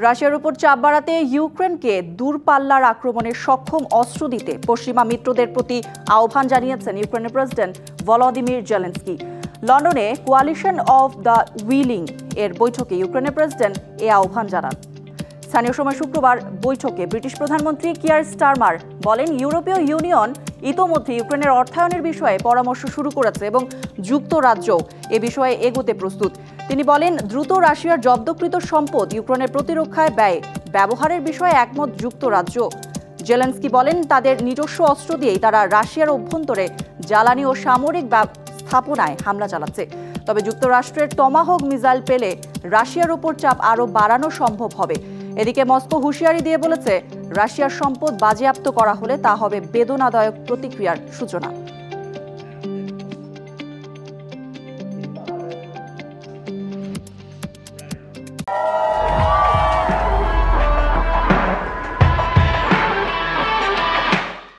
রাশিয়ার উপর চাপ বাড়াতে ইউক্রেনকে দূরপাল্লার আক্রমণে সক্ষম অস্ত্র দিতে পশ্চিমা মিত্রদের প্রতি আহ্বান জানিয়েছেন ইউক্রেনের প্রেসিডেন্ট ভলোদিমির জেলেনস্কি। লন্ডনে কোয়ালিশন অফ দ্য উইলিং এর বৈঠকে ইউক্রেনের প্রেসিডেন্ট এ আহ্বান জানান। স্থানীয় সময় শুক্রবার বৈঠকে ব্রিটিশ প্রধানমন্ত্রী কিয়ার স্টারমার বলেন, ইউরোপীয় ইউনিয়ন ইতোমধ্যে ইউক্রেনের অর্থায়নের বিষয়ে পরামর্শ শুরু করেছে এবং যুক্তরাজ্যও এ বিষয়ে এগোতে প্রস্তুত। তিনি বলেন, দ্রুত রাশিয়ার জব্দকৃত সম্পদ ইউক্রেনের প্রতিরক্ষায় ব্যবহারের বিষয়ে একমত যুক্তরাজ্য। জেলেনস্কি বলেন, তাদের নিজস্ব অস্ত্র দিয়েই তারা রাশিয়ার অভ্যন্তরে জ্বালানি ও সামরিক স্থাপনায় হামলা চালাচ্ছে। তবে যুক্তরাষ্ট্রের টমাহক মিসাইল পেলে রাশিয়ার উপর চাপ আরও বাড়ানো সম্ভব হবে। এদিকে মস্কো হুঁশিয়ারি দিয়ে বলেছে, রাশিয়ার সম্পদ বাজেয়াপ্ত করা হলে তা হবে বেদনাদায়ক প্রতিক্রিয়ার সূচনা।